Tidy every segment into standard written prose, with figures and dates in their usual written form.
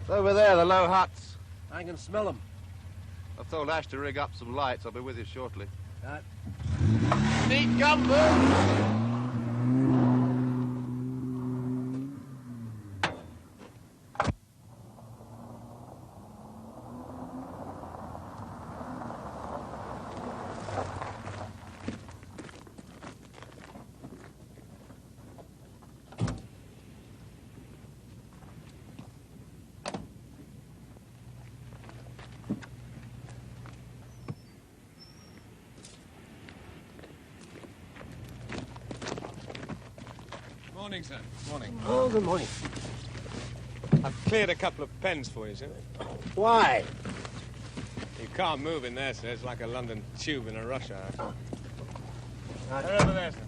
Over there, the low huts. I can smell them. I've told Ash to rig up some lights. I'll be with you shortly. Right. Need gumbo! Morning, sir. Morning. Oh, good morning. I've cleared a couple of pens for you, sir. Why? You can't move in there, sir. It's like a London tube in a rush hour. Right. They're over there, sir.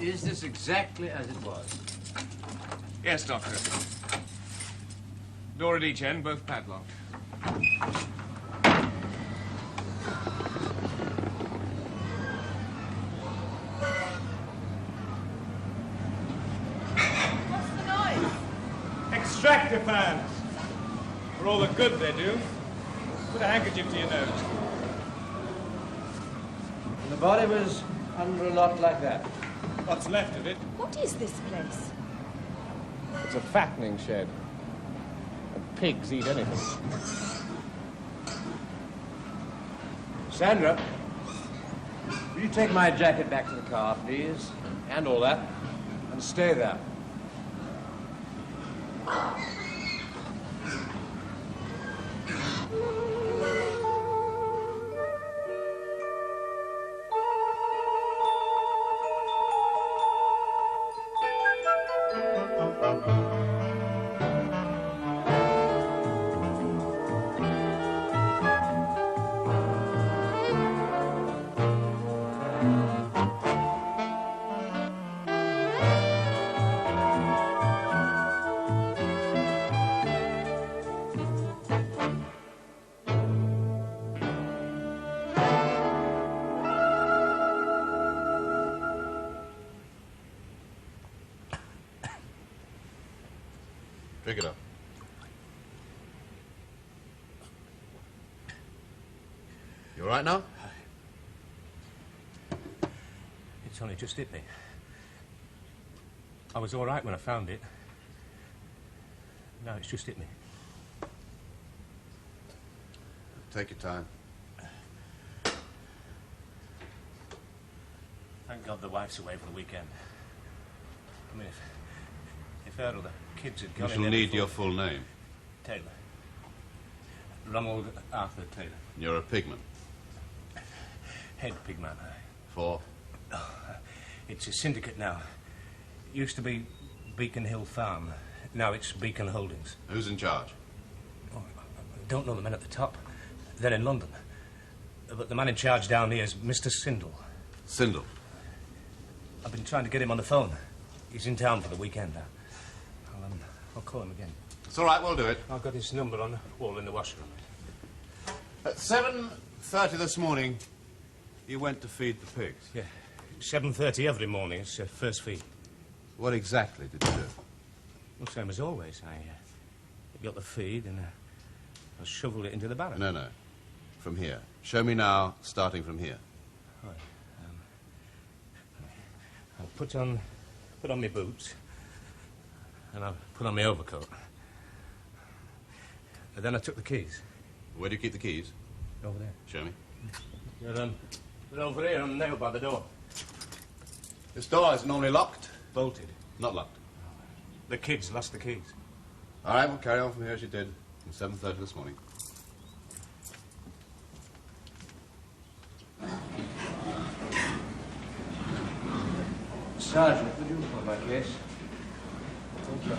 Is this exactly as it was? Yes, Doctor. Door at each end, both padlocked. What's the noise? Extractor fans. For all the good they do. Put a handkerchief to your nose. And the body was under a lot like that. What's left of it? What is this place? It's a fattening shed. And pigs eat anything. Sandra, will you take my jacket back to the car, please? And all that. And stay there. Drink it up. You all right now? It's only just hit me. I was all right when I found it. Now it's just hit me. Take your time. Thank God the wife's away for the weekend. I mean, if Earl, the kids had gone You in shall there need before... your full name. Taylor. Ronald Arthur Taylor. You're a pigman. Head pigman. For? Oh, it's a syndicate now. It used to be Beacon Hill Farm. Now it's Beacon Holdings. Who's in charge? Oh, I don't know the men at the top. They're in London. But the man in charge down here is Mr. Sindel. Sindel? I've been trying to get him on the phone. He's in town for the weekend now. I'll call him again. It's all right, we'll do it. I've got his number on the wall in the washroom. At 7:30 this morning, you went to feed the pigs. Yeah, 7:30 every morning. It's first feed. What exactly did you do? Well, same as always. I got the feed and I shoveled it into the barrel. No. From here. Show me now, starting from here. Right. I'll put on my boots and I'll put on my overcoat. And then I took the keys. Where do you keep the keys? Over there. Show me. They're over here on the nail by the door. This door is normally locked. Bolted. Not locked. The kids lost the keys. All right, we'll carry on from here as you did. At 7:30 this morning. Sergeant, would you call my case? Thank you.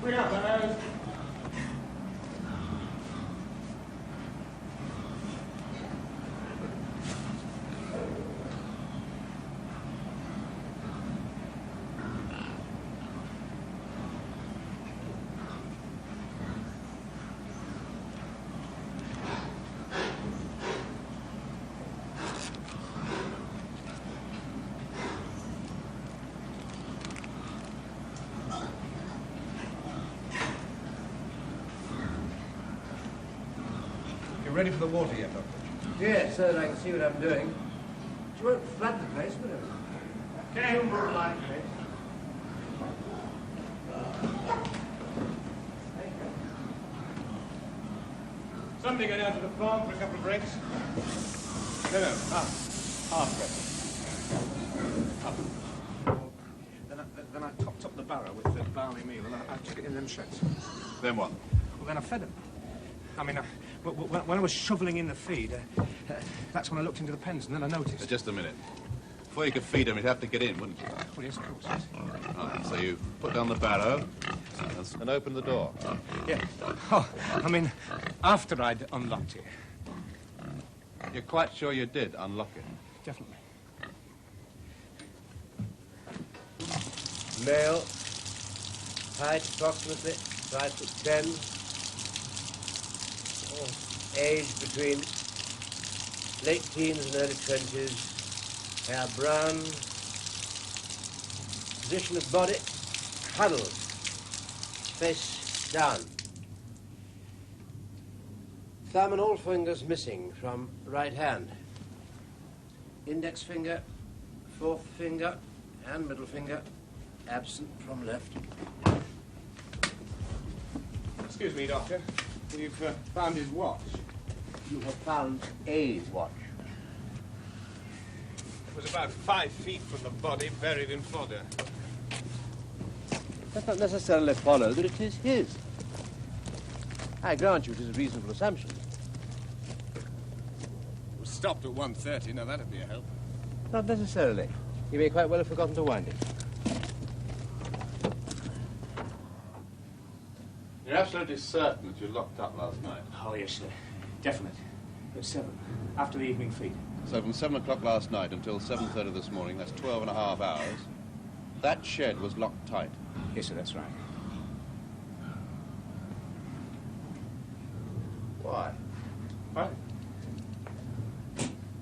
Bring up, fellows. Ready for the water yet, Doctor? Yes, so that I can see what I'm doing. You won't flood the place, will you? Okay. Somebody go down to the farm for a couple of drinks? No, half Then I topped up the barrow with the barley meal and I took it in them sheds. Then what? Well, then I fed them. I mean, when I was shoveling in the feed, that's when I looked into the pens and then I noticed. Just a minute. Before you could feed them, you'd have to get in, wouldn't you? Well, yes, of course, yes. Right, so you put down the barrow and opened the door. Yeah. Oh, I mean, after I'd unlocked it. You're quite sure you did unlock it? Definitely. Male, height approximately 5'10", age between late teens and early 20s, hair brown, position of body huddled, face down. Thumb and all fingers missing from right hand. Index finger, fourth finger and middle finger absent from left. Excuse me, Doctor. We've found his watch. You have found a watch. It was about 5 feet from the body, buried in fodder. Does not necessarily follow that it is his. I grant you it is a reasonable assumption. It was stopped at 1:30. Now, that'd be a help. Not necessarily. He may quite well have forgotten to wind it. You're absolutely certain that you locked up last night? Oh, yes, sir. Definite. At 7, after the evening feed. So from 7 o'clock last night until 7:30 this morning, that's 12 and a half hours, that shed was locked tight. Yes, sir, that's right. Why? What?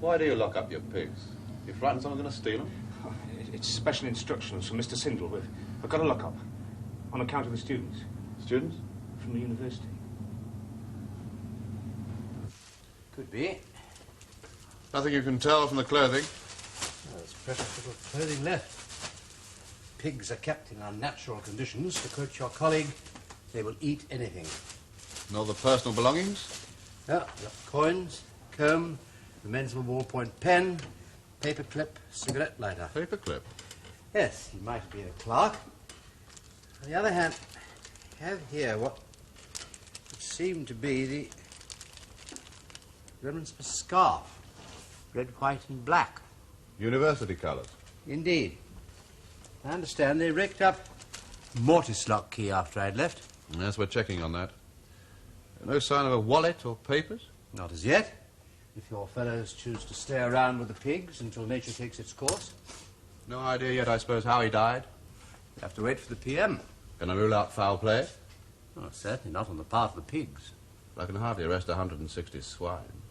Why do you lock up your pigs? You frightened someone's going to steal them? Oh, it's special instructions from Mr. Sindel. We've got to lock up on account of the students Students? from the university. Could be. Nothing you can tell from the clothing. Well, there's precious little clothing left. Pigs are kept in unnatural conditions. To quote your colleague, they will eat anything. Nor the personal belongings? Yeah, we've got coins, comb, remains of a ballpoint pen, paperclip, cigarette lighter. Paperclip. Yes, he might have been a clerk. On the other hand, I have here what would seem to be the remnants of a scarf. Red, white and black. University colours. Indeed. I understand they raked up mortise lock key after I'd left. Yes, we're checking on that. No sign of a wallet or papers? Not as yet. If your fellows choose to stay around with the pigs until nature takes its course. No idea yet, I suppose, how he died? You have to wait for the PM. Can I rule out foul play? Oh, certainly not on the part of the pigs. I can hardly arrest 160 swine.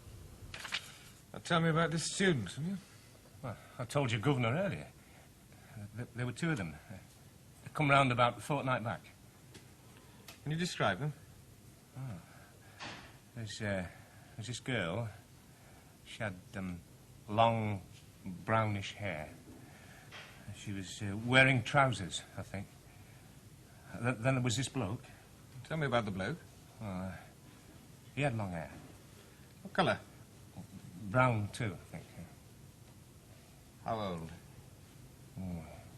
Now, tell me about this student, will you? Well, I told your governor earlier. There were 2 of them. They come round about a fortnight back. Can you describe them? There's this girl. She had long, brownish hair. She was wearing trousers, I think. Then there was this bloke. Tell me about the bloke. He had long hair. What colour? brown, too, I think. How old?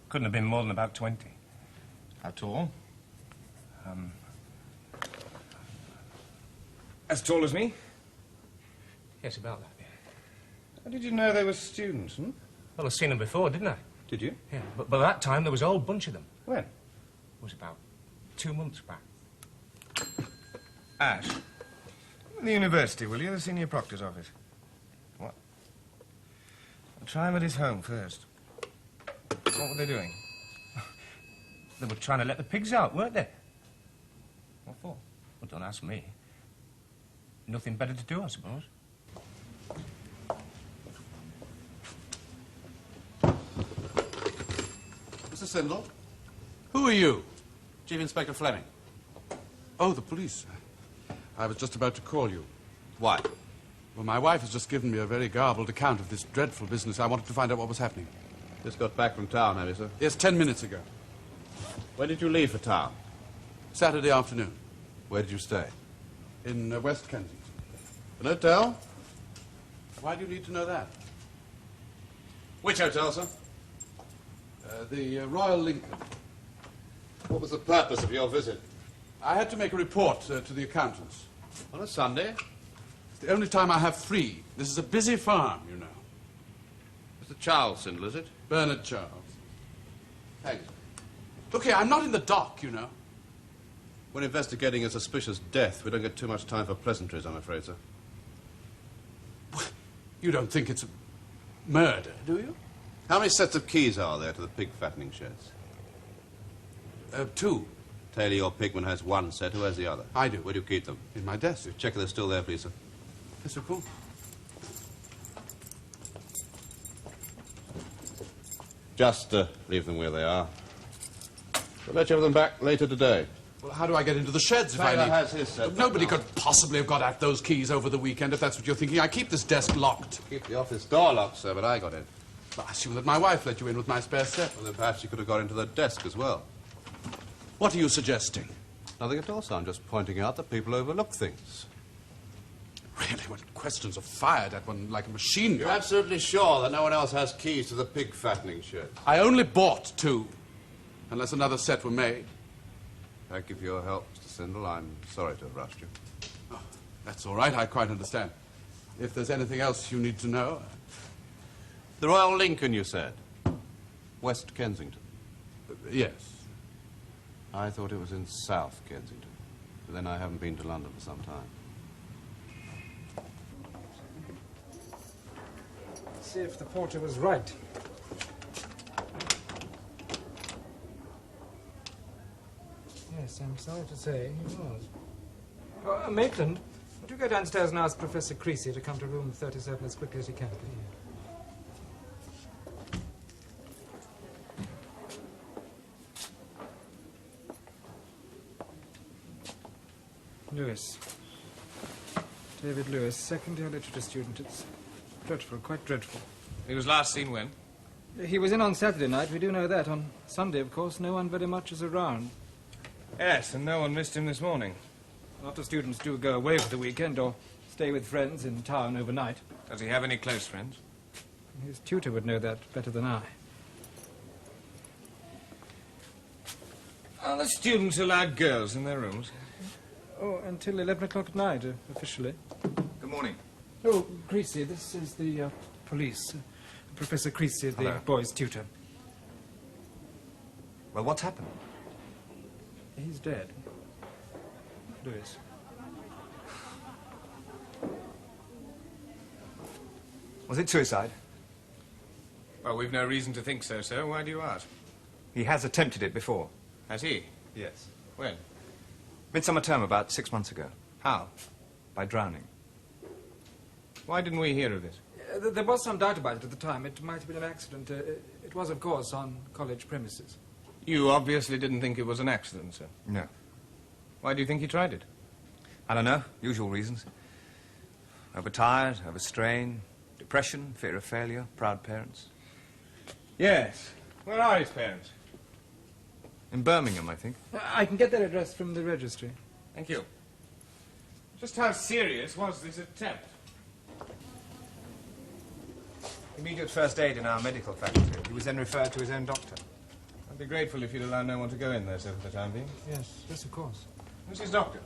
Couldn't have been more than about 20. How tall? As tall as me? Yes, about that, yeah. How did you know they were students, hmm? Well, I've seen them before, didn't I? Did you? Yeah, but by that time there was a whole bunch of them. When? It was about 2 months back. Ash. The university, will you? The senior proctor's office. What? I'll try him at his home first. What were they doing? They were trying to let the pigs out, weren't they? What for? Well, don't ask me. Nothing better to do, I suppose. Mr. Sindel? Who are you? Chief Inspector Fleming. Oh, the police. I was just about to call you. Why? Well, my wife has just given me a very garbled account of this dreadful business. I wanted to find out what was happening. Just got back from town, have you, sir? Yes, 10 minutes ago. When did you leave for town? Saturday afternoon. Where did you stay? In West Kensington. An hotel? Why do you need to know that? Which hotel, sir? The Royal Lincoln. What was the purpose of your visit? I had to make a report to the accountants. On a Sunday? It's the only time I have free. This is a busy farm, you know. Mr. Charles Sindel, is it? Bernard Charles. Thanks. Look here, I'm not in the dock, you know. When investigating a suspicious death, we don't get too much time for pleasantries, I'm afraid, sir. You don't think it's a murder, do you? How many sets of keys are there to the pig-fattening sheds? 2. Taylor, your pigman, has one set. Who has the other? I do. Where do you keep them? In my desk. Check if they're still there, please, sir. Yes, of course. Just leave them where they are. We'll let you have them back later today. Well, how do I get into the sheds if Taylor I need... has his set. Nobody could possibly have got at those keys over the weekend, if that's what you're thinking. I keep this desk locked. Keep the office door locked, sir, but I got in. Well, I assume that my wife let you in with my spare set. Well, then perhaps you could have got into the desk as well. What are you suggesting? Nothing at all, sir. I'm just pointing out that people overlook things. Really, when questions are fired at one like a machine gun... You're absolutely sure that no one else has keys to the pig-fattening shed? I only bought 2, unless another set were made. Thank you for your help, Mr. Sindel. I'm sorry to have rushed you. Oh, that's all right. I quite understand. If there's anything else you need to know... The Royal Lincoln, you said? West Kensington? Yes. I thought it was in South Kensington. But then I haven't been to London for some time. Let's see if the porter was right. Yes, I'm sorry to say he was. Oh, Maitland, would you go downstairs and ask Professor Creasy to come to room 37 as quickly as he can, please? Lewis. David Lewis, second-year literature student. It's dreadful, quite dreadful. He was last seen when? He was in on Saturday night, we do know that. On Sunday, of course, no one very much is around. Yes, and no one missed him this morning. A lot of students do go away for the weekend or stay with friends in town overnight. Does he have any close friends? His tutor would know that better than I. Are the students allowed girls in their rooms? Oh, until 11 o'clock at night, officially. Good morning. Oh, Creasy, this is the police. Professor Creasy, the Hello. boy's tutor. Well, what's happened? He's dead. Lewis. Was it suicide? Well, we've no reason to think so, sir. Why do you ask? He has attempted it before. Has he? Yes. When? Midsummer term, about 6 months ago. How? By drowning. Why didn't we hear of this? There was some doubt about it at the time. It might have been an accident. It was, of course, on college premises. You obviously didn't think it was an accident, sir. No. Why do you think he tried it? I don't know. Usual reasons. Overtired, overstrained, depression, fear of failure, proud parents. Yes. Where are his parents? In Birmingham, I think. I can get their address from the registry. Thank you. Just how serious was this attempt? Immediate first aid in our medical faculty. He was then referred to his own doctor. I'd be grateful if you'd allow no one to go in there, sir, for the time being. Yes, of course. Who's his doctor?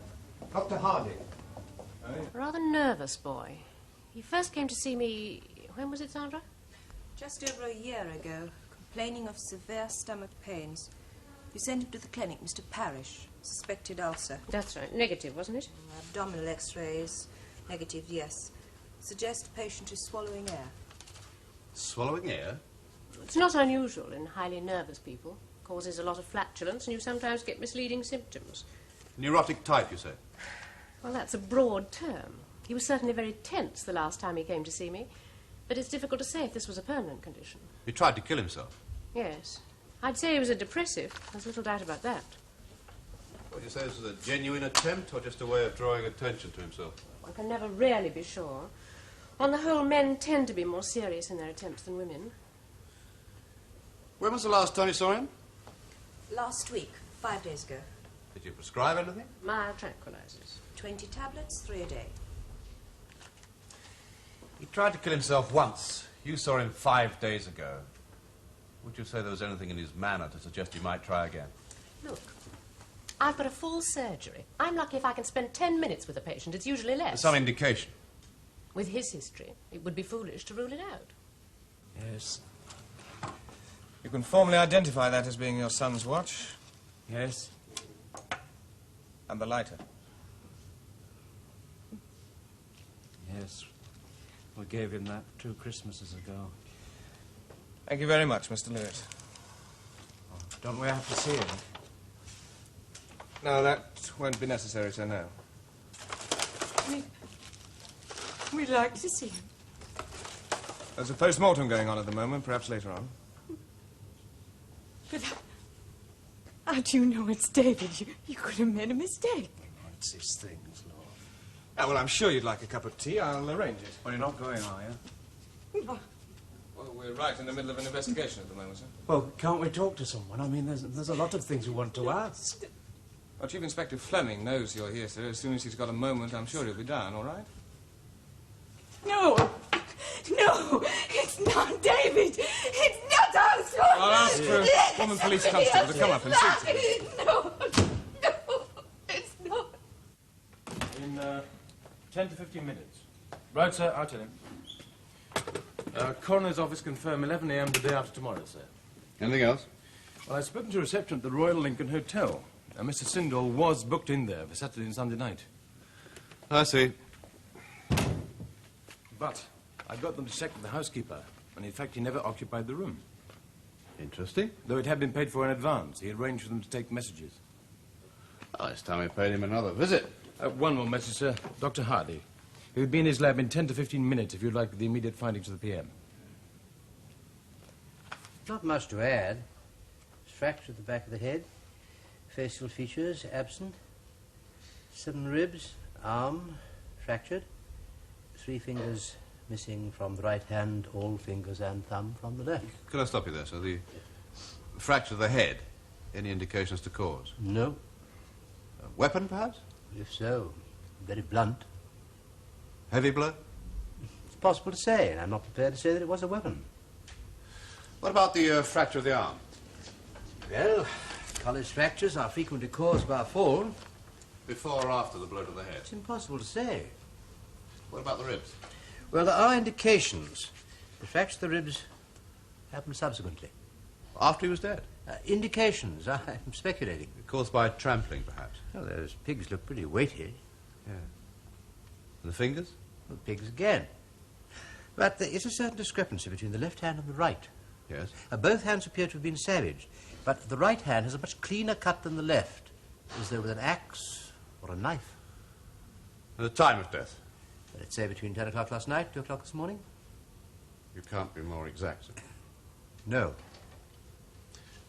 Dr. Hardy. Rather nervous boy. He first came to see me... When was it, Sandra? Just over a year ago, complaining of severe stomach pains. You sent him to the clinic, Mr. Parrish. Suspected ulcer. That's right. Negative, wasn't it? Abdominal x-rays. Negative, yes. Suggest patient is swallowing air. Swallowing air? It's not unusual in highly nervous people. Causes a lot of flatulence, and you sometimes get misleading symptoms. Neurotic type, you say? Well, that's a broad term. He was certainly very tense the last time he came to see me, but it's difficult to say if this was a permanent condition. He tried to kill himself? Yes. I'd say he was a depressive. There's little doubt about that. Would you say this was a genuine attempt, or just a way of drawing attention to himself? One can never really be sure. On the whole, men tend to be more serious in their attempts than women. When was the last time you saw him? Last week, 5 days ago. Did you prescribe anything? Mild tranquilizers. 20 tablets, 3 a day. He tried to kill himself once. You saw him 5 days ago. Would you say there was anything in his manner to suggest he might try again? Look, I've got a full surgery. I'm lucky if I can spend 10 minutes with a patient. It's usually less. There's some indication. With his history, it would be foolish to rule it out. Yes. You can formally identify that as being your son's watch? Yes. And the lighter? Yes. We gave him that 2 Christmases ago. Thank you very much, Mr. Lewis. Don't we have to see him? No, that won't be necessary, sir, no. We'd like to see him. There's a post-mortem going on at the moment, perhaps later on. But how do you know it's David? You could have made a mistake. What's his things, Lord? Oh, well, I'm sure you'd like a cup of tea. I'll arrange it. Well, you're not going, are you? No. Well, we're right in the middle of an investigation at the moment, sir. Well, can't we talk to someone? I mean, there's a lot of things we want to ask. Well, Chief Inspector Fleming knows you're here, sir. As soon as he's got a moment, I'm sure he'll be down, all right? No! No! It's not David! It's not our son! I'll ask for a woman police constable to come up and see to you. No! No! It's not. In 10 to 15 minutes. Right, sir, I'll tell him. Coroner's office confirm 11 a.m. the day after tomorrow, sir. Anything else? Well, I've spoken to reception at the Royal Lincoln Hotel. Mr. Sindel was booked in there for Saturday and Sunday night. I see. But I got them to check with the housekeeper, and in fact he never occupied the room. Interesting. Though it had been paid for in advance, he arranged for them to take messages. Oh, it's time we paid him another visit. One more message, sir. Dr. Hardy. He'll be in his lab in 10 to 15 minutes if you'd like the immediate findings of the PM. Not much to add. Fracture at the back of the head. Facial features absent. 7 ribs. Arm fractured. 3 fingers missing from the right hand, all fingers and thumb from the left. Could I stop you there, sir? The fracture of the head. Any indications to cause? No. A weapon, perhaps? If so, very blunt. Heavy blow? It's possible to say, and I'm not prepared to say that it was a weapon. What about the fracture of the arm? Well, college fractures are frequently caused by a fall. Before or after the blow to the head? It's impossible to say. What about the ribs? Well, there are indications. The fracture of the ribs happened subsequently. After he was dead? Indications. I'm speculating. Caused by trampling, perhaps? Well, those pigs look pretty weighty. Yeah. And the fingers? Well, pigs again. But there is a certain discrepancy between the left hand and the right. Yes. Both hands appear to have been savaged, but the right hand has a much cleaner cut than the left, as though with an axe or a knife. And the time of death? Let's say between 10 o'clock last night, 2 o'clock this morning. You can't be more exact, sir. No.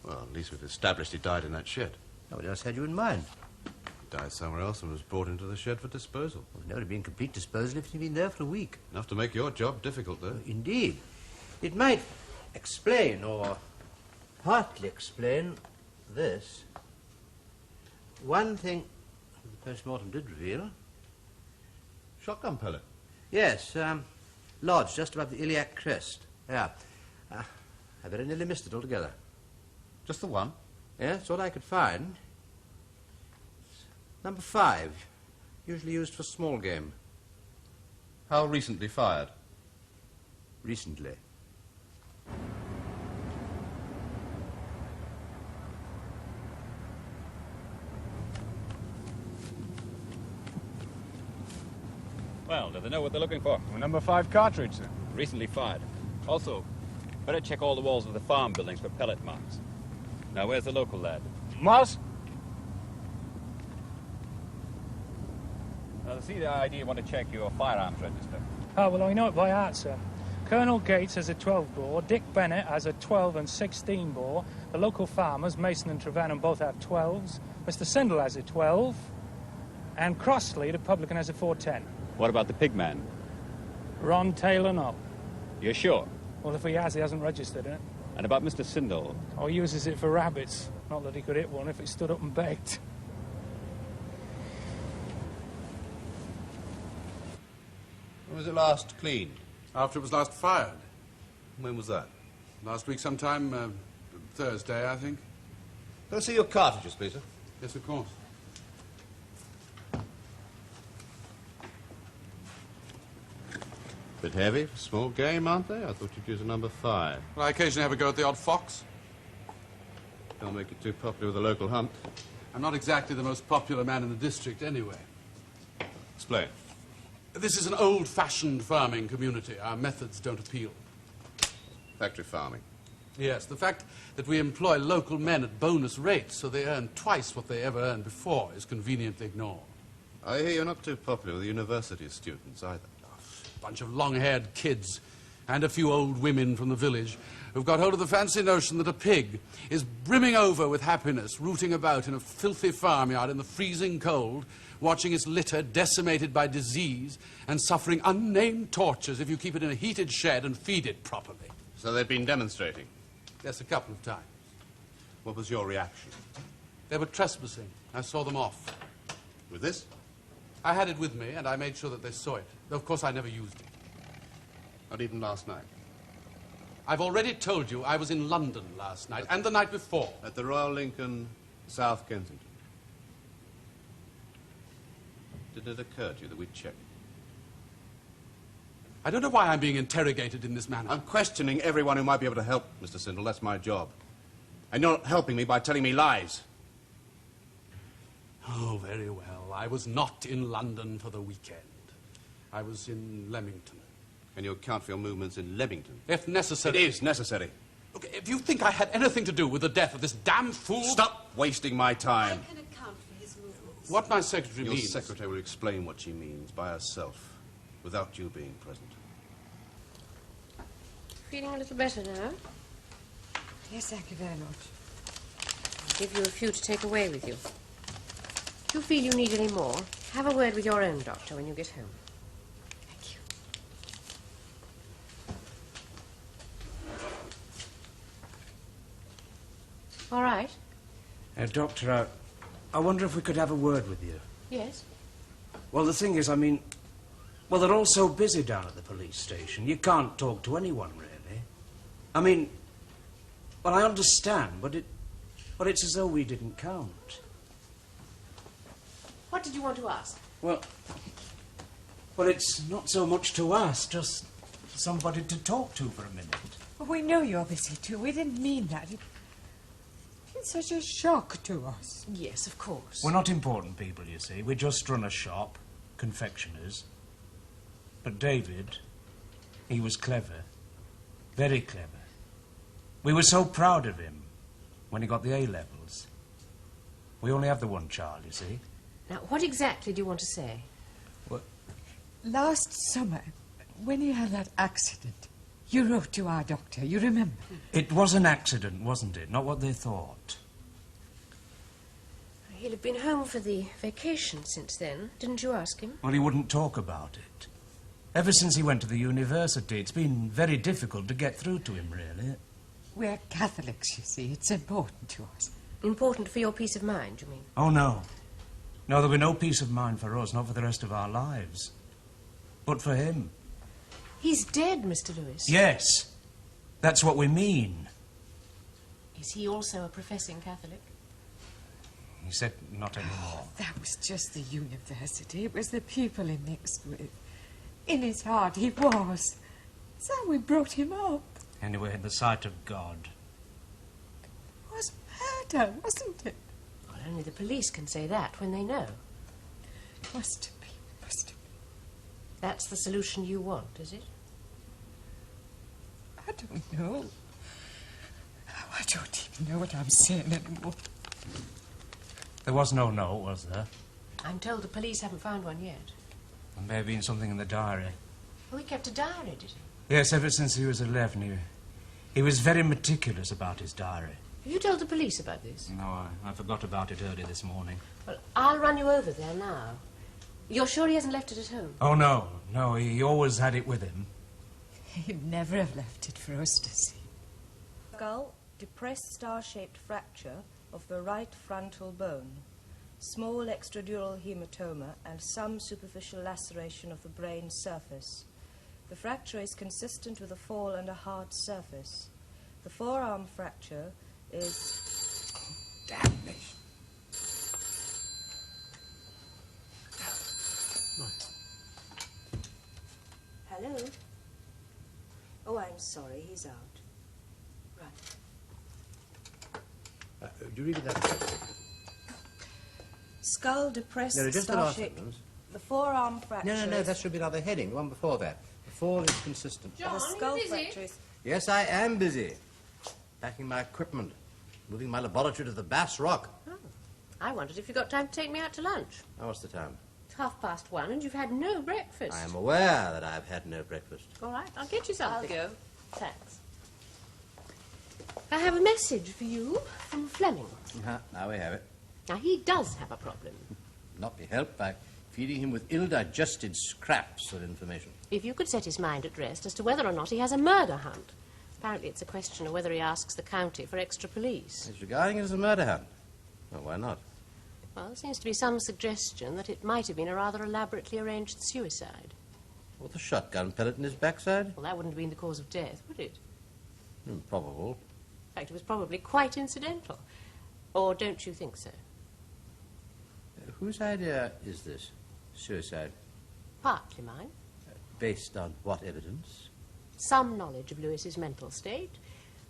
Well, at least we've established he died in that shed. Nobody else had you in mind. He died somewhere else and was brought into the shed for disposal. Well, it would never been complete disposal if he'd been there for a week. Enough to make your job difficult, though. Indeed. It might explain, or partly explain, this. One thing the post-mortem did reveal. Shotgun pellet? Yes, lodged just above the iliac crest. Yeah. I very nearly missed it altogether. Just the one? Yeah, that's all I could find. Number 5, usually used for small game. How recently fired? Recently. Well, do they know what they're looking for? Well, number 5 cartridge, sir. Recently fired. Also, better check all the walls of the farm buildings for pellet marks. Now, where's the local lad? Moss? Now, see the ID, you want to check your firearms register. Oh, well, I know it by heart, sir. Colonel Gates has a 12-bore, Dick Bennett has a 12 and 16-bore, the local farmers, Mason and Trevanham, both have 12s, Mr. Sindel has a 12, and Crossley, the publican, has a 410. What about the pig man? Ron Taylor, no. You're sure? Well, if he hasn't registered it. And about Mr. Sindel? Oh, he uses it for rabbits. Not that he could hit one if it stood up and begged. When was it last cleaned? After it was last fired. When was that? Last week sometime, Thursday, I think. Can I see your cartridges, please, sir? Yes, of course. Bit heavy for small game, aren't they? I thought you'd use a number 5. Well, I occasionally have a go at the odd fox. Don't make it too popular with the local hunt. I'm not exactly the most popular man in the district anyway. Explain. This is an old-fashioned farming community. Our methods don't appeal. Factory farming. Yes, the fact that we employ local men at bonus rates so they earn twice what they ever earned before is conveniently ignored. I hear you're not too popular with the university students either. A bunch of long-haired kids and a few old women from the village who've got hold of the fancy notion that a pig is brimming over with happiness, rooting about in a filthy farmyard in the freezing cold, watching its litter decimated by disease and suffering unnamed tortures if you keep it in a heated shed and feed it properly. So they've been demonstrating? Yes, a couple of times. What was your reaction? They were trespassing. I saw them off. With this? I had it with me, and I made sure that they saw it. Though, of course, I never used it. Not even last night? I've already told you I was in London last night, and the night before. At the Royal Lincoln, South Kensington. Did it occur to you that we'd check? I don't know why I'm being interrogated in this manner. I'm questioning everyone who might be able to help, Mr. Sindel. That's my job. And you're not helping me by telling me lies. Oh, very well. I was not in London for the weekend. I was in Leamington. Can you account for your movements in Leamington? If necessary. It is necessary. Look, if you think I had anything to do with the death of this damn fool... Stop wasting my time. I can account for his movements. What my secretary Your means... secretary will explain what she means by herself, without you being present. Feeling a little better now? Yes, thank you very much. I'll give you a few to take away with you. If you feel you need any more, have a word with your own doctor when you get home. Thank you. All right? Doctor, I wonder if we could have a word with you. Yes? Well, the thing is, I mean, well, they're all so busy down at the police station. You can't talk to anyone, really. I mean, well, I understand, but it's as though we didn't count. What did you want to ask? Well, it's not so much to ask, just somebody to talk to for a minute. Well, we know you're busy, too. We didn't mean that. It's such a shock to us. Yes, of course. We're not important people, you see. We just run a shop, confectioners. But David, he was clever, very clever. We were so proud of him when he got the A-levels. We only have the one child, you see. Now, what exactly do you want to say? Well, last summer, when you had that accident, you wrote to our doctor, you remember? It was an accident, wasn't it? Not what they thought. He'll have been home for the vacation since then. Didn't you ask him? Well, he wouldn't talk about it. Ever since he went to the university, it's been very difficult to get through to him, really. We're Catholics, you see. It's important to us. Important for your peace of mind, you mean? Oh, no. No, there'll be no peace of mind for us, not for the rest of our lives. But for him. He's dead, Mr. Lewis. Yes. That's what we mean. Is he also a professing Catholic? He said not anymore. That was just the university. It was the people he mixed with. In his heart, he was. So we brought him up. Anyway, in the sight of God. It was murder, wasn't it? Well, only the police can say that when they know. Must have been, must have been. That's the solution you want, is it? I don't know. I don't even know what I'm saying anymore. There was no note, was there? I'm told the police haven't found one yet. There may have been something in the diary. Oh, he kept a diary, did he? Yes, ever since he was 11. He was very meticulous about his diary. Have you told the police about this? No, I forgot about it early this morning. Well, I'll run you over there now. You're sure he hasn't left it at home? Oh, no. No, he always had it with him. He'd never have left it for us to see. Skull, depressed star-shaped fracture of the right frontal bone, small extradural hematoma, and some superficial laceration of the brain surface. The fracture is consistent with a fall and a hard surface. The forearm fracture is... Damnation. Hello? Oh, I'm sorry, he's out. Right. Do you read it that? Skull depressed No, just the last star-shaped... sentence. The forearm fracture No, is... that should be another heading, the one before that. The fall is consistent. The skull fracture is... Yes, I am busy. Packing my equipment. Moving my laboratory to the Bass Rock. Oh. I wondered if you got time to take me out to lunch. Now, what's the time? It's 1:30 and you've had no breakfast. I am aware that I've had no breakfast. All right, I'll get you something. I'll go. Thanks. I have a message for you from Fleming. Now we have it. Now, he does have a problem. Not be helped by feeding him with ill-digested scraps of information. If you could set his mind at rest as to whether or not he has a murder hunt. Apparently it's a question of whether he asks the county for extra police. He's regarding it as a murder hunt. Well, why not? Well, there seems to be some suggestion that it might have been a rather elaborately arranged suicide. With a shotgun pellet in his backside? Well, that wouldn't have been the cause of death, would it? Improbable. In fact, it was probably quite incidental. Or don't you think so? Whose idea is this? Suicide. Partly mine. Based on what evidence? Some knowledge of Lewis's mental state,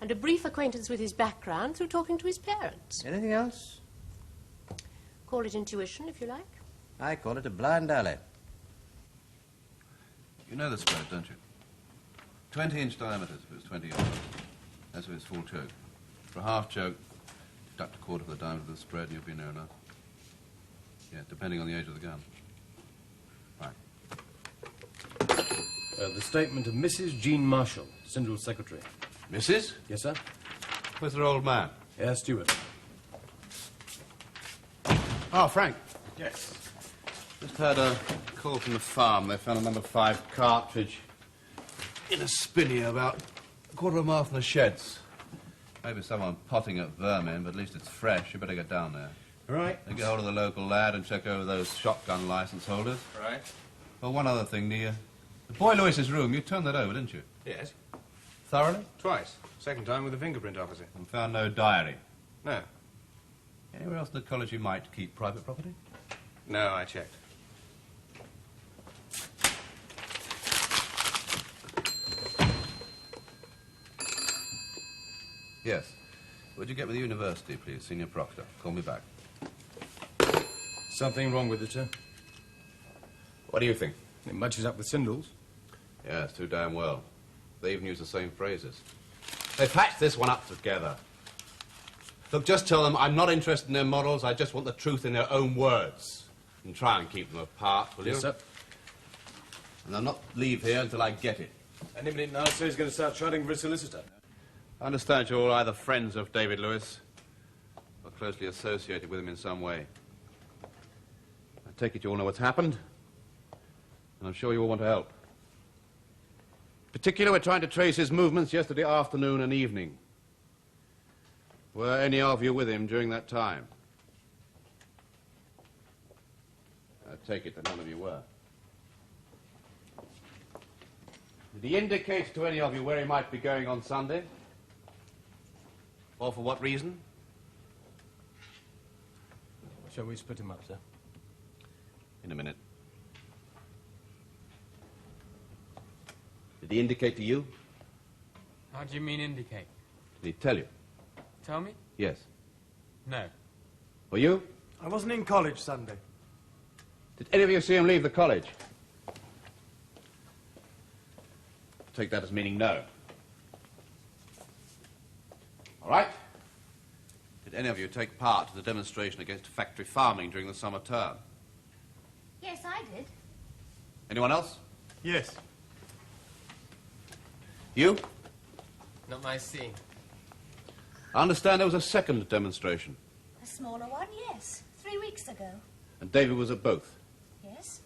and a brief acquaintance with his background through talking to his parents. Anything else? Call it intuition, if you like. I call it a blind alley. You know the spread, don't you? 20-inch diameters if it's 20 yards. That's if it's full choke. For a half choke, deduct a quarter of the diameter of the spread and you'll be near enough. Yeah, depending on the age of the gun. Right. The statement of Mrs. Jean Marshall, Sindel's secretary. Mrs.? Yes, sir? Where's her old man? Air steward. Oh, Frank. Yes. Just had a call from the farm. They found a number 5 cartridge in a spinney about a quarter of a mile from the sheds. Maybe someone potting at vermin, but at least it's fresh. You better get down there. Right. And get hold of the local lad and check over those shotgun license holders. Right. Well, one other thing, the boy Lewis's room, you turned that over, didn't you? Yes. Thoroughly? Twice. Second time with the fingerprint officer. And found no diary? No. Anywhere else in the college you might keep private property? No, I checked. Yes. Would you get with the university, please, Senior Proctor? Call me back. Something wrong with it, sir? What do you think? It matches up with Sindel's. Yes, too damn well. They even use the same phrases. They patched this one up together. Look, just tell them I'm not interested in their models. I just want the truth in their own words. And try and keep them apart, will you? Yes, sir. And I'll not leave here until I get it. Any minute now, sir, he's going to start charting for a solicitor. I understand you're all either friends of David Lewis or closely associated with him in some way. I take it you all know what's happened, and I'm sure you all want to help. In particular, we're trying to trace his movements yesterday afternoon and evening. Were any of you with him during that time? I take it that none of you were. Did he indicate to any of you where he might be going on Sunday? Or for what reason? Shall we split him up, sir? In a minute. Did he indicate to you? How do you mean indicate? Did he tell you? Tell me? Yes. No. Or you? I wasn't in college Sunday. Did any of you see him leave the college? Take that as meaning no. All right. Did any of you take part in the demonstration against factory farming during the summer term? Yes, I did. Anyone else? Yes. You? Not my scene. I understand there was a second demonstration, A smaller one, yes. 3 weeks ago. and David was at both. Yes.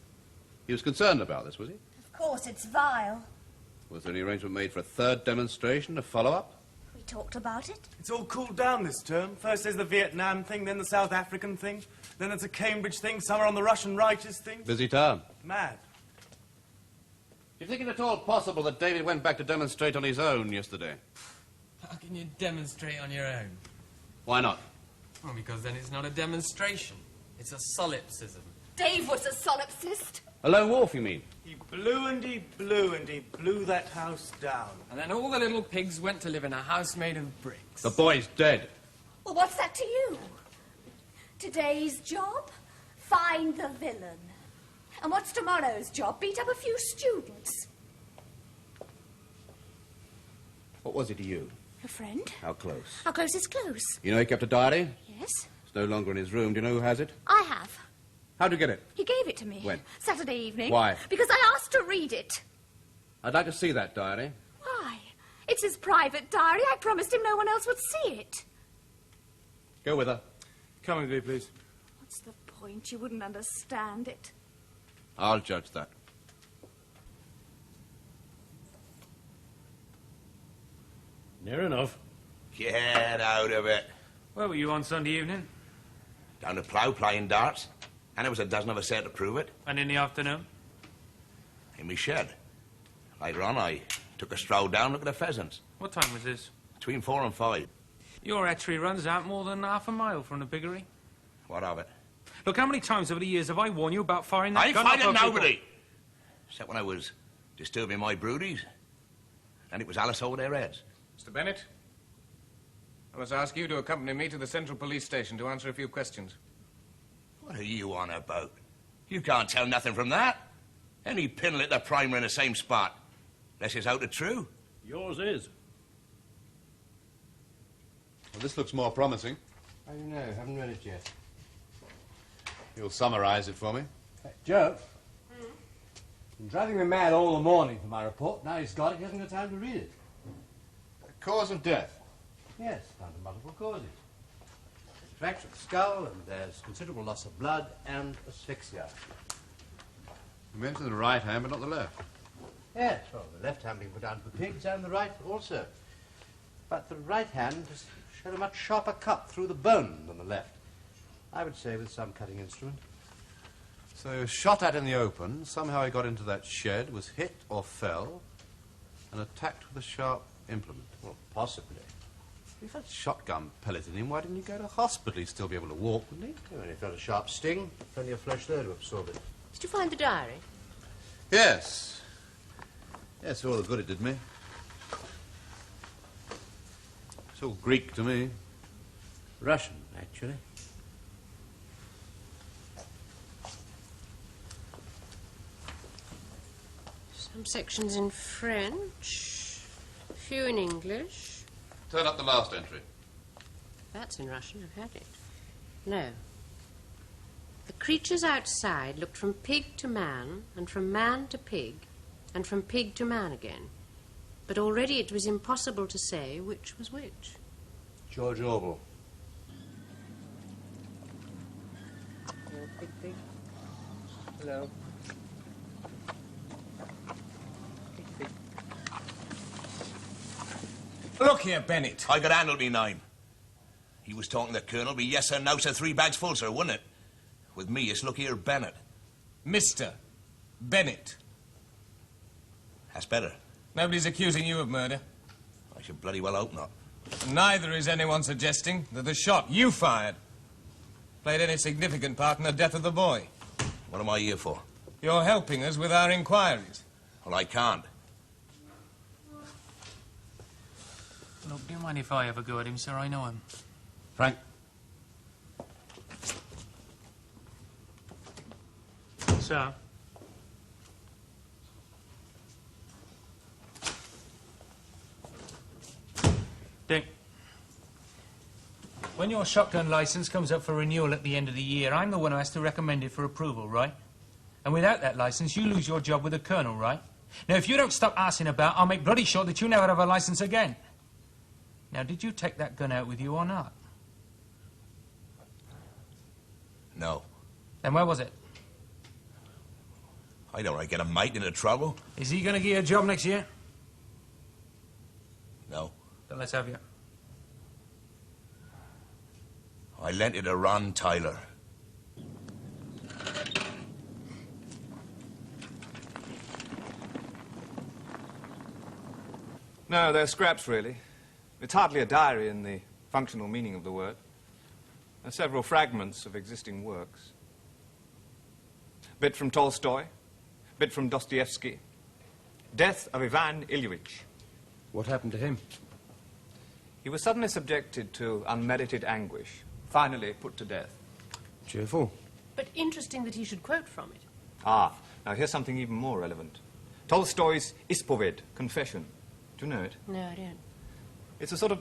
He was concerned about this, was he? Of course, it's vile. Was there any arrangement made for a third demonstration, a follow-up? We talked about it. It's all cooled down this term. First there's the Vietnam thing, then the South African thing, then there's a Cambridge thing, some are on the Russian writers thing. Busy town. Mad. Do you think it at all possible that David went back to demonstrate on his own yesterday? How can you demonstrate on your own? Why not? Well, because then it's not a demonstration. It's a solipsism. Dave was a solipsist. A lone wolf, you mean? He blew and he blew and he blew that house down. And then all the little pigs went to live in a house made of bricks. The boy's dead. Well, what's that to you? Today's job? Find the villain. And what's tomorrow's job? Beat up a few students. What was he to you? A friend? How close? How close is close? You know he kept a diary? Yes. It's no longer in his room. Do you know who has it? I have. How'd you get it? He gave it to me. When? Saturday evening. Why? Because I asked to read it. I'd like to see that diary. Why? It's his private diary. I promised him no one else would see it. Go with her. Come with me, please. What's the point? You wouldn't understand it. I'll judge that. Near enough. Get out of it. Where were you on Sunday evening? Down the plough playing darts. And there was a dozen of us there to prove it. And in the afternoon? In my shed. Later on, I took a stroll down, look at the pheasants. What time was this? Between 4 and 5. Your hatchery runs out more than half a mile from the piggery. What of it? Look, how many times over the years have I warned you about firing that I ain't gun up fighting at people? nobody. Except when I was disturbing my broodies. And it was Alice over their heads. Mr. Bennett, I must ask you to accompany me to the Central Police Station to answer a few questions. What are you on about? You can't tell nothing from that. Any pin'll hit the primer in the same spot. Unless it's out of true. Yours is. Well, this looks more promising. I don't know. Haven't read it yet. You'll summarize it for me. Joe? Been driving me mad all the morning for my report. Now he's got it. He hasn't got time to read it. Cause of death? Yes, down to multiple causes. Fracture of the skull, and there's considerable loss of blood and asphyxia. You mentioned the right hand, but not the left. Yes, well, the left hand being put down for pigs, and the right also. But the right hand has showed a much sharper cut through the bone than the left. I would say with some cutting instrument. So he was shot at in the open, somehow he got into that shed, was hit or fell, and attacked with a sharp implement. Well, possibly. If he had shotgun pellet in him, why didn't he go to hospital? He'd still be able to walk, wouldn't he? When he felt a sharp sting, plenty of flesh there to absorb it. Did you find the diary? Yes. Yes, all the good it did me. It's all Greek to me. Russian, actually. Some sections in French, a few in English. Turn up the last entry. That's in Russian, I've had it. No. The creatures outside looked from pig to man, and from man to pig, and from pig to man again. But already it was impossible to say which was which. George Orwell. Hello, pig, pig. Hello. Look here, Bennett. I could handle me name. He was talking to the Colonel, be yes sir, no sir, 3 bags full, sir, wouldn't it? With me, it's look here, Bennett. Mr. Bennett. That's better. Nobody's accusing you of murder. I should bloody well hope not. Neither is anyone suggesting that the shot you fired played any significant part in the death of the boy. What am I here for? You're helping us with our inquiries. Well, I can't. Look, do you mind if I have a go at him, sir? I know him. Frank. Sir? Dick, when your shotgun license comes up for renewal at the end of the year, I'm the one who has to recommend it for approval, right? And without that license, you lose your job with the colonel, right? Now, if you don't stop arsing about, I'll make bloody sure that you never have a license again. Now, did you take that gun out with you or not? No. Then where was it? I don't want to get a mate into trouble. Is he going to give you a job next year? No. Then let's have you. I lent it to Ron Tyler. No, they're scraps, really. It's hardly a diary in the functional meaning of the word. There are several fragments of existing works. Bit from Tolstoy, bit from Dostoevsky. Death of Ivan Ilyich. What happened to him? He was suddenly subjected to unmerited anguish, finally put to death. Cheerful. But interesting that he should quote from it. Ah, now here's something even more relevant. Tolstoy's Ispoved, Confession. Do you know it? No, I don't. It's a sort of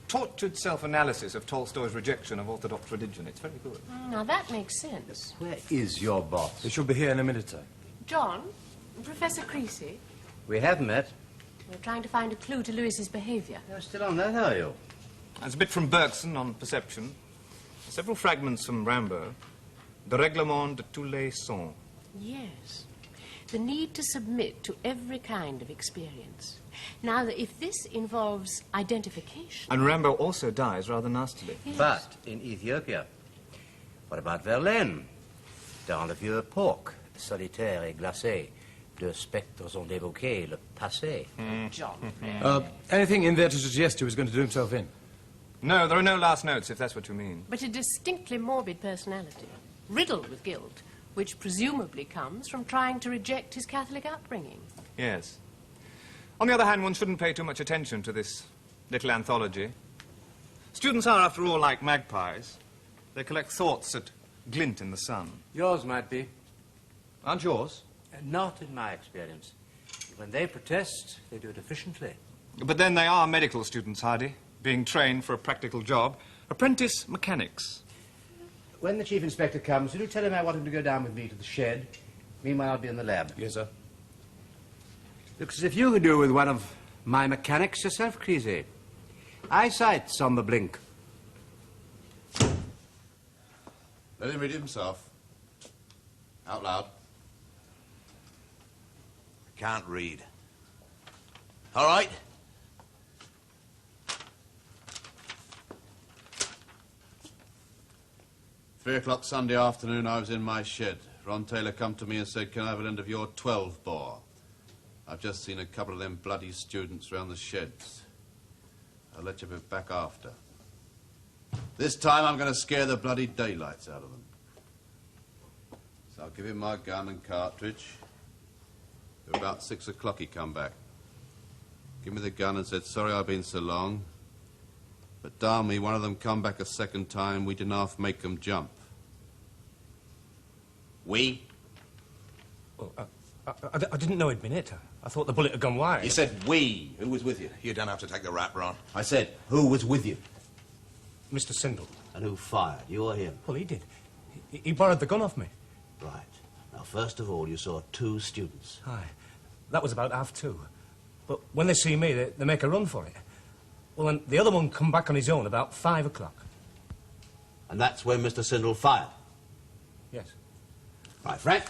tortured self-analysis of Tolstoy's rejection of orthodox religion. It's very good. Now, that makes sense. Where is your boss? He should be here in a minute, sir. John, Professor Creasy, We have met. we're trying to find a clue to Lewis's behaviour. You're still on that, are you? There's a bit from Bergson on perception. Several fragments from Rimbaud. De règlement de tous les sons. Yes. The need to submit to every kind of experience. Now, if this involves identification... And Rimbaud also dies rather nastily. Yes. But in Ethiopia. What about Verlaine? Dans le vieux porc, solitaire et glacé, deux spectres ont évoqué le passé. John. Anything in there to suggest he was going to do himself in? No, there are no last notes, if that's what you mean. But a distinctly morbid personality, riddled with guilt, which presumably comes from trying to reject his Catholic upbringing. Yes. On the other hand, one shouldn't pay too much attention to this little anthology. Students are, after all, like magpies. They collect thoughts that glint in the sun. Yours might be. Aren't yours? Not in my experience. When they protest, they do it efficiently. But then they are medical students, Hardy, being trained for a practical job. Apprentice mechanics. When the Chief Inspector comes, will you tell him I want him to go down with me to the shed? Meanwhile, I'll be in the lab. Yes, sir. Looks as if you could do with one of my mechanics yourself, Creasy. Eyesight's on the blink. Let him read it himself. Out loud. I can't read. All right? Three o'clock Sunday afternoon, I was in my shed. Ron Taylor come to me and said, can I have an end of your 12 bore? I've just seen a couple of them bloody students round the sheds. I'll let you be back after. This time I'm going to scare the bloody daylights out of them. So I'll give him my gun and cartridge. About 6 o'clock he come back. Give me the gun and said, sorry I've been so long. But darn me, one of them come back a second time, we didn't half make them jump. We? Oh, I didn't know he'd been hit. I thought the bullet had gone wide. You said we. Who was with you? You don't have to take the rap, Ron. I said, who was with you? Mr. Sindel. And who fired, you or him? Well, he did. He borrowed the gun off me. Right. Now, first of all, you saw 2 students. Aye. That was about 2:30. But when they see me, they make a run for it. Well, then the other one come back on his own about 5 o'clock. And that's when Mr. Sindel fired? Yes. Right, Frank.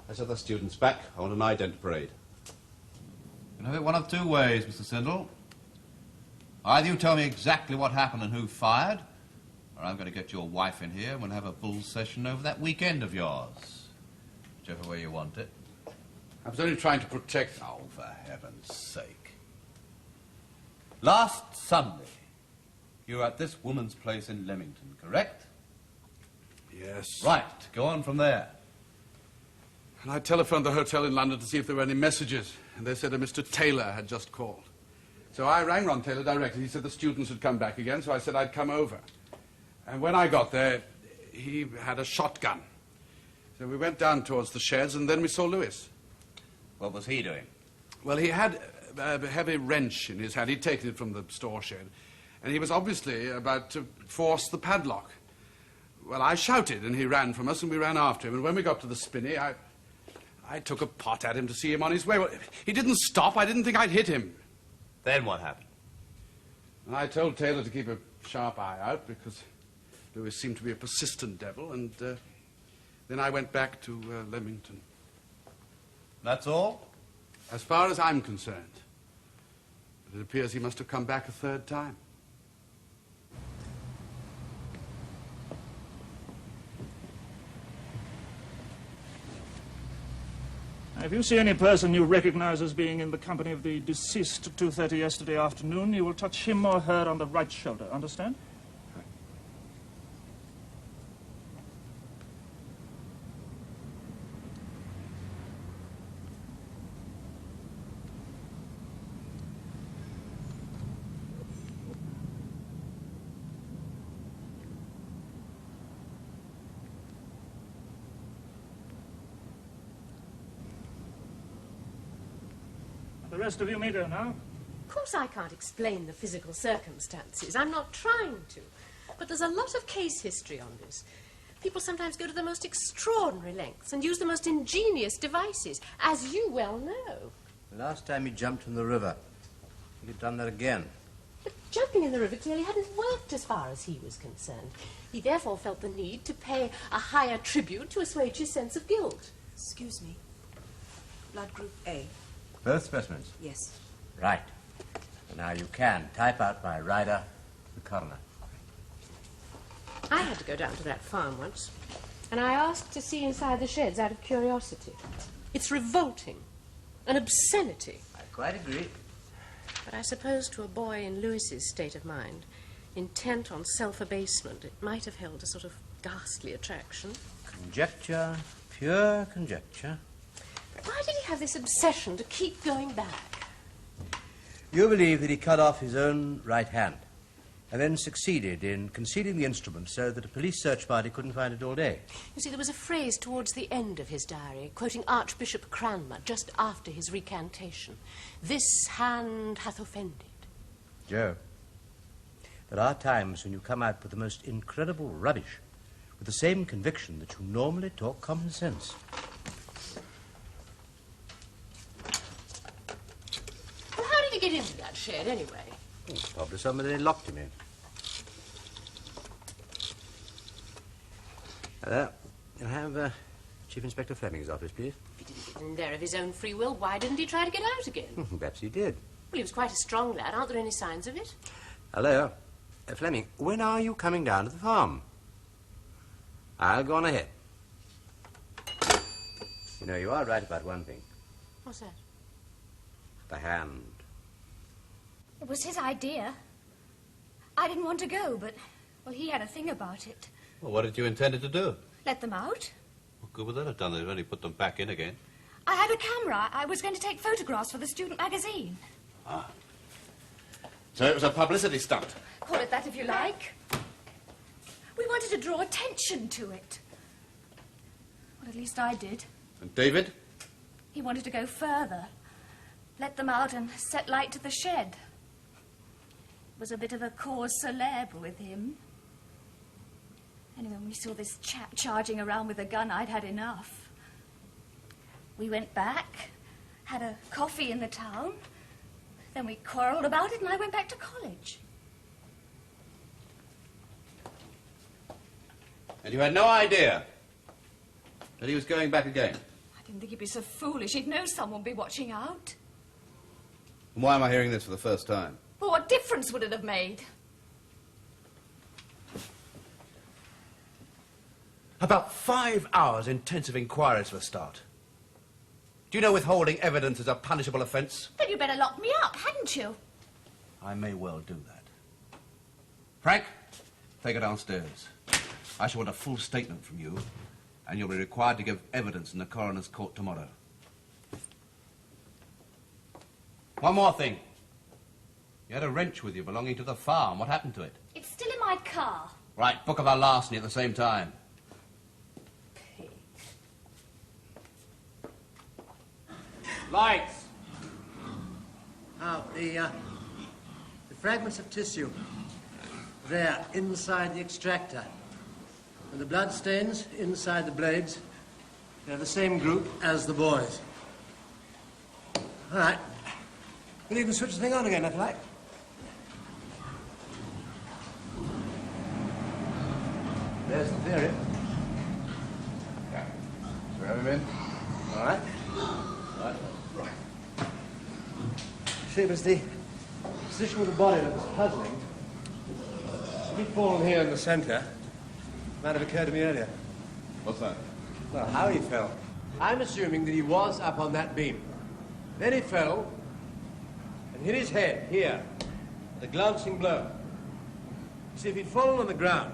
Let's have the students back. I want an ident parade. You can have it one of 2 ways, Mr. Sindel. Either you tell me exactly what happened and who fired, or I'm going to get your wife in here and we'll have a bull session over that weekend of yours. Whichever way you want it. I was only trying to protect... Oh, for heaven's sake. Last Sunday, you were at this woman's place in Leamington, correct? Yes. Right. Go on from there. And I telephoned the hotel in London to see if there were any messages, and they said a Mr. Taylor had just called. So I rang Ron Taylor directly. He said the students had come back again, so I said I'd come over. And when I got there, he had a shotgun. So we went down towards the sheds, and then we saw Lewis. What was he doing? Well, he had a heavy wrench in his hand. He'd taken it from the store shed. And he was obviously about to force the padlock. Well, I shouted, and he ran from us, and we ran after him. And when we got to the spinney, I took a pot at him to see him on his way. Well, he didn't stop. I didn't think I'd hit him. Then what happened? And I told Taylor to keep a sharp eye out, because Lewis seemed to be a persistent devil, and then I went back to Leamington. That's all? As far as I'm concerned. But it appears he must have come back a third time. If you see any person you recognize as being in the company of the deceased at 2:30 yesterday afternoon, you will touch him or her on the right shoulder. Understand? The rest of you may go now. Of course I can't explain the physical circumstances. I'm not trying to. But there's a lot of case history on this. People sometimes go to the most extraordinary lengths and use the most ingenious devices, as you well know. The last time he jumped in the river, he'd done that again. But jumping in the river clearly hadn't worked as far as he was concerned. He therefore felt the need to pay a higher tribute to assuage his sense of guilt. Excuse me. Blood group A. Both specimens? Yes. Right. Now you can type out my rider, the coroner. I had to go down to that farm once, and I asked to see inside the sheds out of curiosity. It's revolting, an obscenity. I quite agree. But I suppose to a boy in Lewis's state of mind, intent on self-abasement, it might have held a sort of ghastly attraction. Conjecture, pure conjecture. Why did he have this obsession to keep going back? You believe that he cut off his own right hand and then succeeded in concealing the instrument so that a police search party couldn't find it all day. You see, there was a phrase towards the end of his diary, quoting Archbishop Cranmer just after his recantation. This hand hath offended. Joe, there are times when you come out with the most incredible rubbish with the same conviction that you normally talk common sense. Well, how did he get into that shed, anyway? Probably somebody locked him in. Hello. You'll have Chief Inspector Fleming's office, please. If he didn't get in there of his own free will, why didn't he try to get out again? Perhaps he did. Well, he was quite a strong lad. Aren't there any signs of it? Hello. Fleming, when are you coming down to the farm? I'll go on ahead. You know, you are right about one thing. What's that? The hand. It was his idea. I didn't want to go, but, well, he had a thing about it. Well, what did you intend to do? Let them out. What good would that have done? They'd only put them back in again. I had a camera. I was going to take photographs for the student magazine. Ah. So it was a publicity stunt. Call it that if you like. We wanted to draw attention to it. Well, at least I did. And David? He wanted to go further. Let them out and set light to the shed. It was a bit of a cause célèbre with him. Anyway, when we saw this chap charging around with a gun, I'd had enough. We went back, had a coffee in the town, then we quarrelled about it and I went back to college. And you had no idea that he was going back again? I didn't think he'd be so foolish. He'd know someone would be watching out. And why am I hearing this for the first time? Well, what difference would it have made? About 5 hours intensive inquiries for a start. Do you know withholding evidence is a punishable offence? Then you better lock me up, hadn't you? I may well do that. Frank, take her downstairs. I shall want a full statement from you, and you'll be required to give evidence in the coroner's court tomorrow. One more thing. You had a wrench with you belonging to the farm. What happened to it? It's still in my car. Right, book of our larceny at the same time. Lights! Now, the fragments of tissue, there, inside the extractor. And the blood stains inside the blades, they're the same group as the boys. All right. Well, you can switch the thing on again, if you like. There's the theory. Yeah. So we have him in? All right. Right. See, it was the position of the body that was puzzling. If he'd fallen here in the centre, it might have occurred to me earlier. What's that? Well, how he fell. I'm assuming that he was up on that beam. Then he fell and hit his head here, with a glancing blow. See, if he'd fallen on the ground,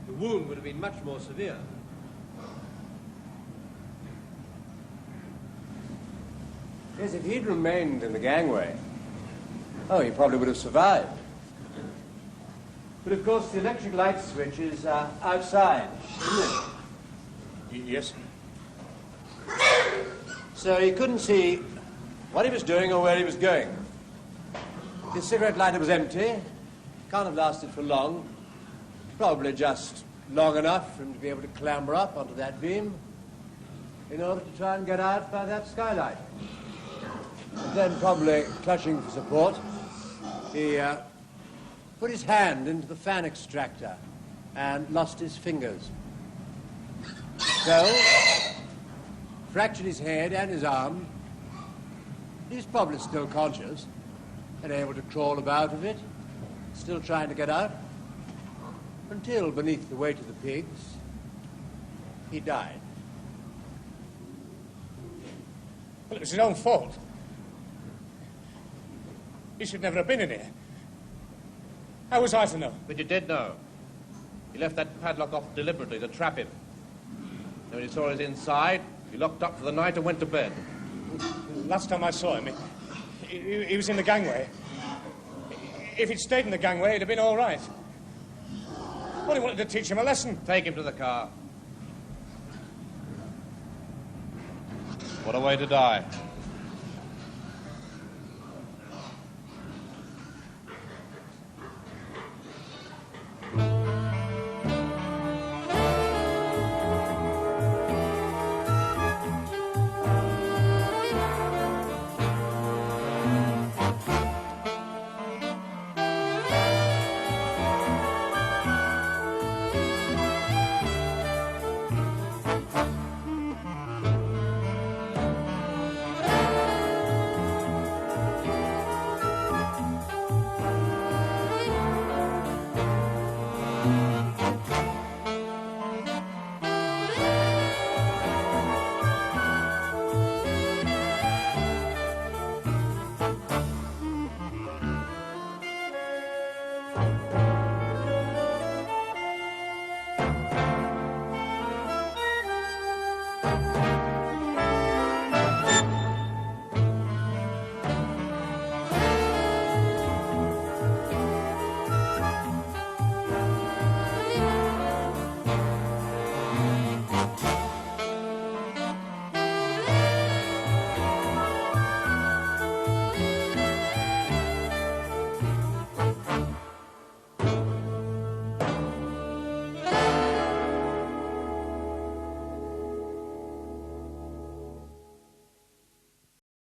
the wound would have been much more severe. Yes, if he'd remained in the gangway, oh, he probably would have survived. But of course, the electric light switch is outside, isn't it? Yes. So he couldn't see what he was doing or where he was going. His cigarette lighter was empty. Can't have lasted for long. Probably just long enough for him to be able to clamber up onto that beam in order to try and get out by that skylight. And then, probably clutching for support, he put his hand into the fan extractor and lost his fingers. So, fractured his head and his arm. He's probably still conscious and able to crawl about a bit, still trying to get out, until, beneath the weight of the pigs, he died. Well, it was his own fault. He should never have been in here. How was I to know? But you did know. You left that padlock off deliberately to trap him. And when you saw his inside, you locked up for the night and went to bed. Last time I saw him, he was in the gangway. If he'd stayed in the gangway, it'd have been all right. Well, he wanted to teach him a lesson. Take him to the car. What a way to die.